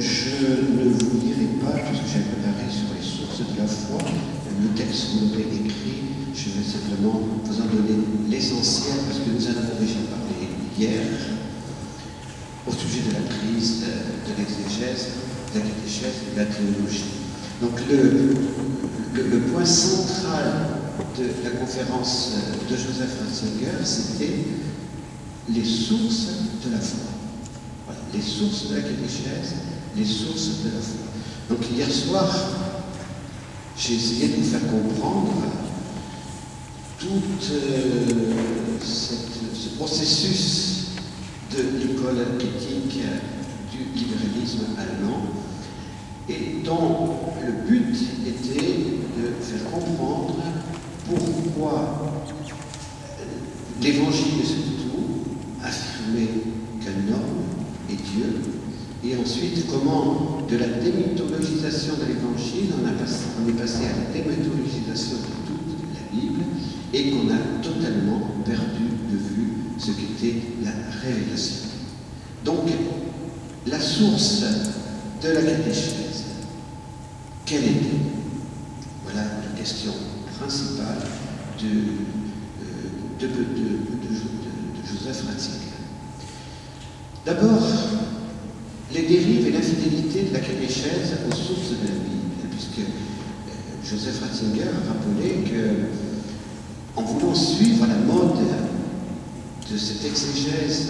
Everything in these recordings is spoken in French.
je ne vous lirai pas tout ce que j'ai préparé sur les sources de la foi. Le texte que vous avez écrit, je vais simplement vous en donner l'essentiel parce que nous en avons déjà parlé hier au sujet de la crise de l'exégèse, de la catéchèse et de la théologie. Donc le point central de la conférence de Joseph Ratzinger, c'était les sources de la foi. Voilà, les sources de la catéchèse, les sources de la foi. Donc hier soir, j'ai essayé de vous faire comprendre tout ce processus de l'école éthique du libéralisme allemand et dont le but était de faire comprendre pourquoi l'Évangile est surtout affirmer qu'un homme est Dieu, et ensuite comment de la démythologisation de l'Évangile on est passé à la démythologisation de toute la Bible et qu'on a totalement perdu de vue ce qu'était la révélation. Donc, la source de la catéchèse, quelle était? Voilà la question principale de Joseph Ratzinger. D'abord, les dérives et l'infidélité de la catéchèse aux sources de la Bible, puisque Joseph Ratzinger a rappelé qu'en voulant suivre la mode de cette exégèse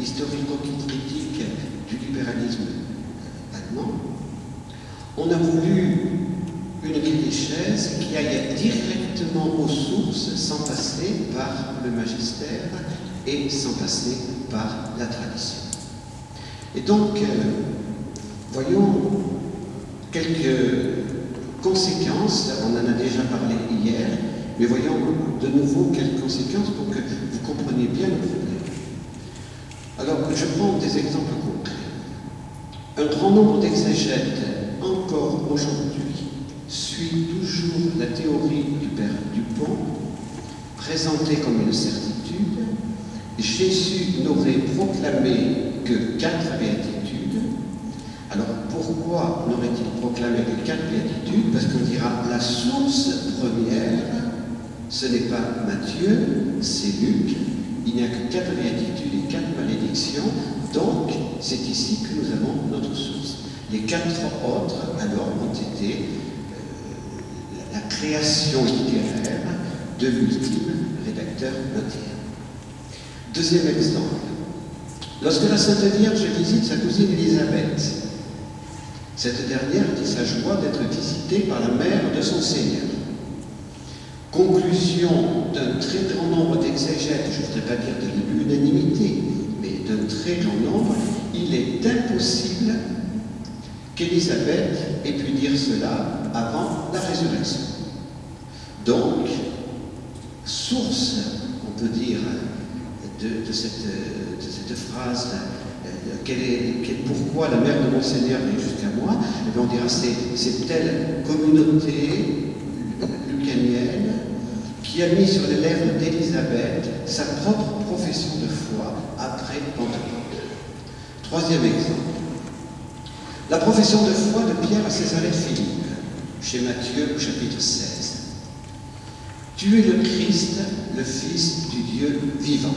historico-critique du libéralisme allemand, on a voulu une catéchèse qui aille directement aux sources sans passer par le magistère et sans passer par la tradition. Et donc, voyons quelques conséquences, on en a déjà parlé hier, mais voyons de nouveau quelques conséquences pour que vous compreniez bien le problème. Alors, je prends des exemples concrets. Un grand nombre d'exégètes, encore aujourd'hui, suit toujours la théorie du Père Dupont, présentée comme une certitude. Jésus n'aurait proclamé que 4 béatitudes. Alors pourquoi n'aurait-il proclamé que 4 béatitudes? Parce qu'on dira la source première, ce n'est pas Matthieu, c'est Luc. Il n'y a que 4 béatitudes et 4 malédictions. Donc c'est ici que nous avons notre source. Les 4 autres alors ont été la création littéraire de multiples rédacteurs notaires. Deuxième exemple. Lorsque la Sainte Vierge visite sa cousine Élisabeth, cette dernière dit sa joie d'être visitée par la mère de son Seigneur. Conclusion d'un très grand nombre d'exégètes, je ne voudrais pas dire de l'unanimité, mais d'un très grand nombre, il est impossible qu'Élisabeth ait pu dire cela avant la résurrection. Donc, source, on peut dire, de cette phrase, pourquoi la mère de mon Seigneur est jusqu'à moi, et bien on dira c'est telle communauté lucanienne qui a mis sur les lèvres d'Élisabeth sa propre profession de foi après Pentecôte. Troisième exemple. La profession de foi de Pierre à Césarée de Philippe, chez Matthieu au chapitre 16. Tu es le Christ, le Fils du Dieu vivant.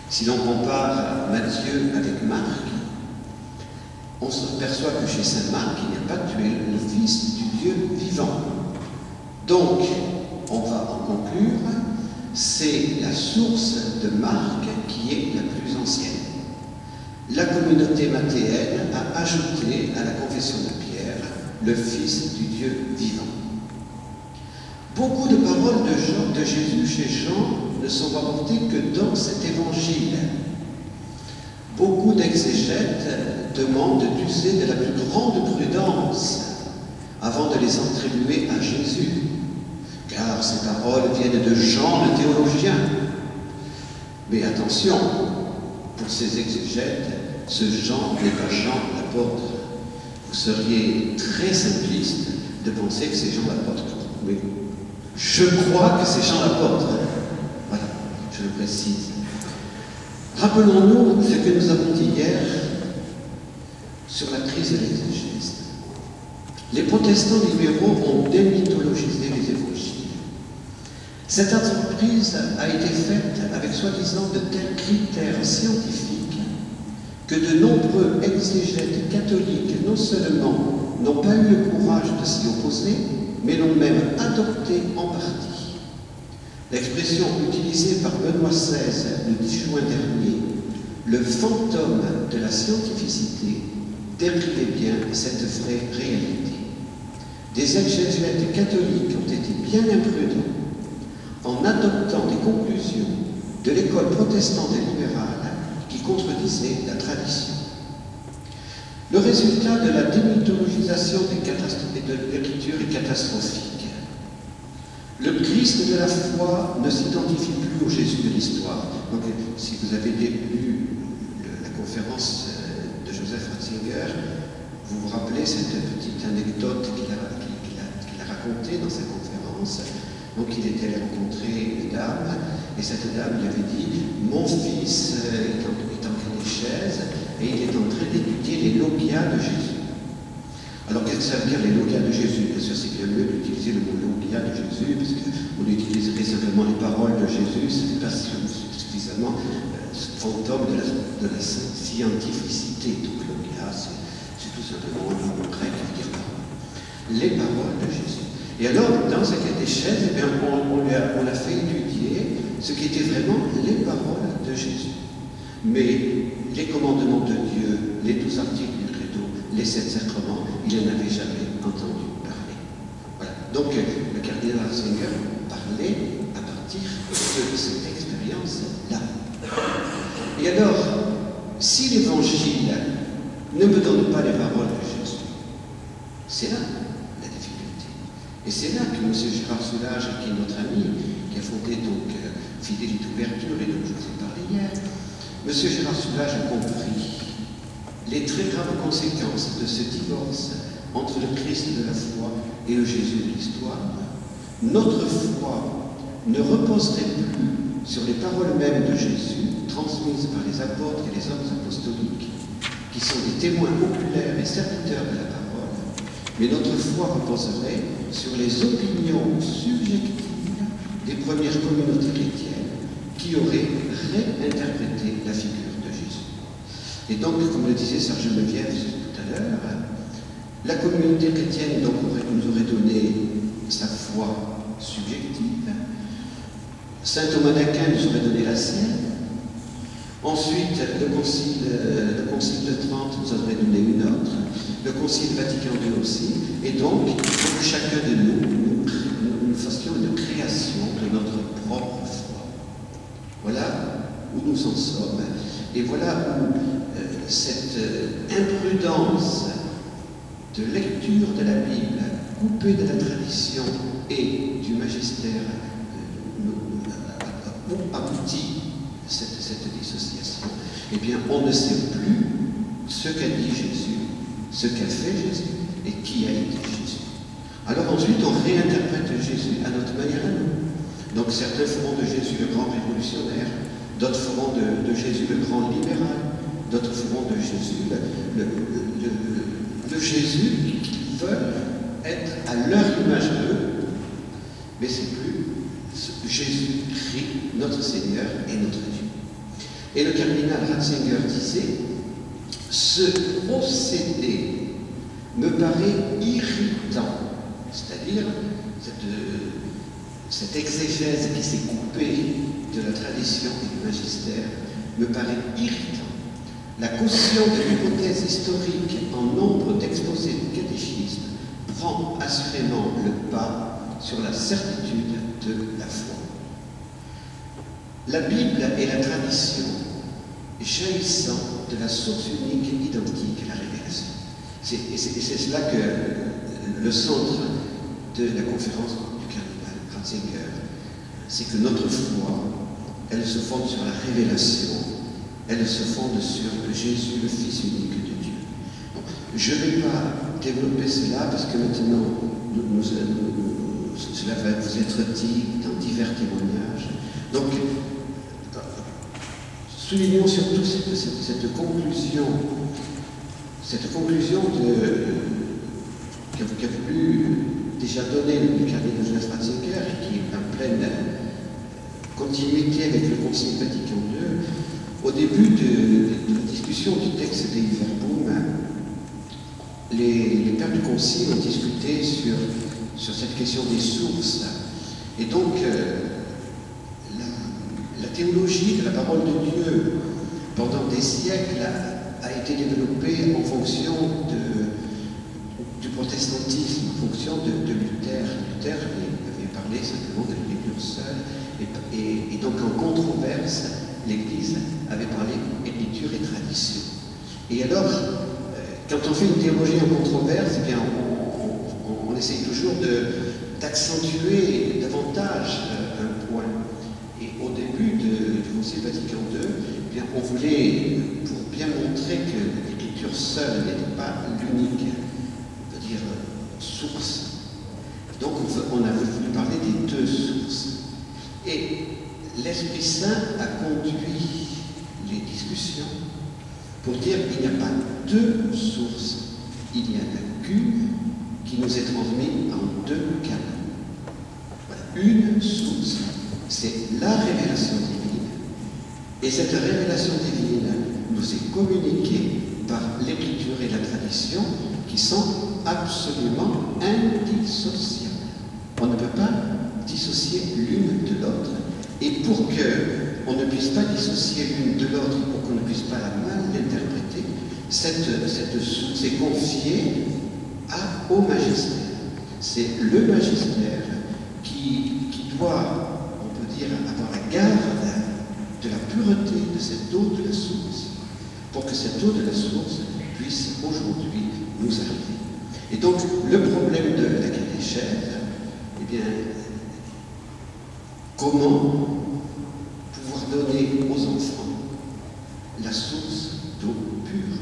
Si l'on compare Matthieu avec Marc, on s'aperçoit que chez saint Marc, il n'y a pas tu es le Fils du Dieu vivant. Donc, on va en conclure, c'est la source de Marc qui est la plus ancienne. La communauté mathéenne a ajouté à la confession de Pierre le Fils du Dieu vivant. Beaucoup de paroles de Jésus chez Jean ne sont rapportées que dans cet évangile. Beaucoup d'exégètes demandent d'user de la plus grande prudence avant de les attribuer à Jésus, car ces paroles viennent de Jean le théologien. Mais attention, pour ces exégètes, ce Jean n'est pas Jean l'apôtre. Vous seriez très simpliste de penser que c'est Jean l'apôtre. Mais je crois que c'est Jean l'apôtre. Voilà, je le précise. Rappelons-nous ce que nous avons dit hier sur la crise de l'exégèse. Les protestants libéraux ont démythologisé les évangiles. Cette entreprise a été faite avec soi-disant de tels critères scientifiques que de nombreux exégètes catholiques non seulement n'ont pas eu le courage de s'y opposer, mais l'ont même adopté en partie. L'expression utilisée par Benoît XVI le 10 juin dernier, le fantôme de la scientificité, décrivait bien cette vraie réalité. Des exégètes catholiques ont été bien imprudents en adoptant des conclusions de l'école protestante et libérale qui contredisaient la tradition. Le résultat de la démythologisation de l'écriture est catastrophique. Le Christ de la foi ne s'identifie plus au Jésus de l'histoire. Donc, si vous avez lu la conférence de Joseph Ratzinger, vous vous rappelez cette petite anecdote qu'il a racontée dans sa conférence. Donc, il était allé rencontrer une dame, et cette dame lui avait dit « Mon fils est en catéchèse, et il est en train d'étudier les logias de Jésus. » Alors, qu'est-ce que ça veut dire les logias de Jésus? Bien sûr, c'est bien mieux d'utiliser le mot logia de Jésus, parce qu'on utiliserait simplement les paroles de Jésus, ce n'est pas suffisamment fantôme de la scientificité. Donc, logia, c'est tout simplement un mot grec qui veut dire parole. Les paroles de Jésus. Et alors, dans sa catéchèse, eh bien, on l'a fait étudier ce qui était vraiment les paroles de Jésus. Mais les commandements de Dieu, les 12 articles du credo, les 7 sacrements, il n'en avait jamais entendu parler. Voilà. Donc, le cardinal Ratzinger parlait à partir de cette expérience-là. Et alors, si l'Évangile ne me donne pas les paroles de Jésus, c'est là la difficulté. Et c'est là que M. Gérard Soulage, qui est notre ami, qui a fondé donc Fidélité Ouverture, et dont je vous ai parlé hier, M. Gérard Soulage a compris les très graves conséquences de ce divorce entre le Christ de la foi et le Jésus de l'histoire. Notre foi ne reposerait plus sur les paroles mêmes de Jésus, transmises par les apôtres et les hommes apostoliques, qui sont des témoins oculaires et serviteurs de la parole, mais notre foi reposerait sur les opinions subjectives des premières communautés chrétiennes qui auraient réinterprété la figure de Jésus. Et donc, comme le disait Serge Geneviève tout à l'heure, la communauté chrétienne donc, nous aurait donné sa foi subjective, saint Thomas d'Aquin nous aurait donné la sienne, ensuite le concile de Trente nous aurait donné une autre, le concile Vatican II aussi, et donc il faut que chacun de nous fassions une création de notre propre foi. Voilà où nous en sommes, et voilà où cette imprudence de lecture de la Bible, coupée de la tradition et du magistère, aboutit cette dissociation. Eh bien, on ne sait plus ce qu'a dit Jésus, ce qu'a fait Jésus et qui a été Jésus. Alors ensuite, on réinterprète Jésus à notre manière à nous. Donc certains feront de Jésus le grand révolutionnaire, d'autres feront de Jésus le grand libéral, d'autres feront de Jésus le Jésus qu'ils veulent être à leur image d'eux, mais c'est plus Jésus-Christ, notre Seigneur et notre Dieu. Et le cardinal Ratzinger disait, ce procédé me paraît irritant, c'est-à-dire cette exégèse qui s'est coupée de la tradition et du magistère me paraît irritant. La caution de l'hypothèse historique en nombre d'exposés du catéchisme prend assurément le pas sur la certitude de la foi. La Bible est la tradition jaillissant de la source unique identique, la révélation. Et c'est cela que le centre de la conférence du cardinal Ratzinger, c'est que notre foi, elle se fonde sur la révélation, elle se fonde sur Jésus, le Fils unique de Dieu. Bon, je ne vais pas développer cela parce que maintenant, cela va vous être dit dans divers témoignages. Donc, soulignons surtout cette conclusion, cette conclusion qu'a voulu déjà donner le cardinal Joseph Ratzinger, et qui est en pleine continuité avec le Concile Vatican II, au début de la discussion du texte d'Eil Verbum, les pères du Concile ont discuté sur cette question des sources. Et donc, la théologie de la parole de Dieu, pendant des siècles, a été développée en fonction du protestantisme, en fonction de Luther. Luther avait parlé simplement de l'écriture seule, et donc en controverse, l'Église avait parlé écriture et tradition. Et alors, quand on fait une théologie en controverse, eh bien, on essaye toujours d'accentuer davantage un point. Et au début du Concile Vatican II, eh bien, on voulait, pour bien montrer que l'écriture seule n'était pas l'unique, c'est-à-dire source. Donc on a voulu parler des deux sources. Et l'Esprit Saint a conduit les discussions pour dire qu'il n'y a pas deux sources, il y en a qu'une qui nous est transmise en deux canaux. Voilà. Une source, c'est la révélation divine. Et cette révélation divine nous est communiquée par l'écriture et la tradition qui sont absolument indissociables. On ne peut pas dissocier l'une de l'autre. Et pour qu'on ne puisse pas dissocier l'une de l'autre, pour qu'on ne puisse pas la mal interpréter, cette source est confiée au magistère. C'est le magistère qui doit, on peut dire, avoir la garde de la pureté de cette eau de la source, pour que cette eau de la source puisse aujourd'hui nous arriver. Et donc, le problème de la catéchèse, eh bien, comment pouvoir donner aux enfants la source d'eau pure?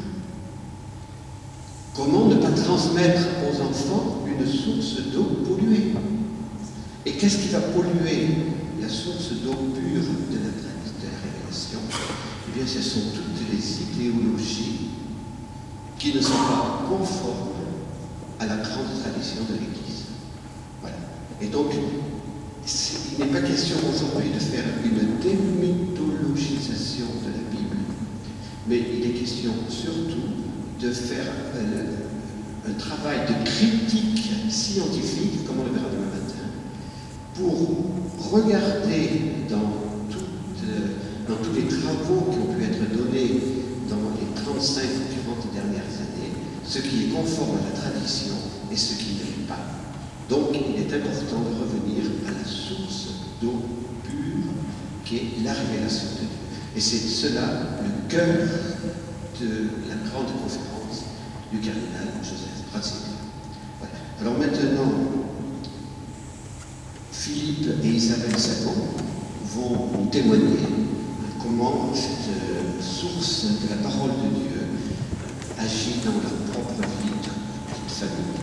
Comment ne pas transmettre aux enfants une source d'eau polluée? Et qu'est-ce qui va polluer la source d'eau pure de la révélation? Eh bien, ce sont toutes les idéologies qui ne sont pas conformes à la grande tradition de l'Église. Voilà. Et donc, il n'est pas question aujourd'hui de faire une démythologisation de la Bible, mais il est question surtout de faire un travail de critique scientifique, comme on le verra demain matin, pour regarder dans tous les travaux qui ont pu être donnés dans les 35 ou 40 dernières années, ce qui est conforme à la tradition et ce qui ne l'est pas. Donc, il est important de revenir à la source d'eau pure qui est la révélation de Dieu. Et c'est cela le cœur de la grande conférence du cardinal Joseph Ratzinger. Voilà. Alors maintenant, Philippe et Isabelle Savon vont nous témoigner comment cette source de la parole de Dieu agit dans leur propre vie de famille.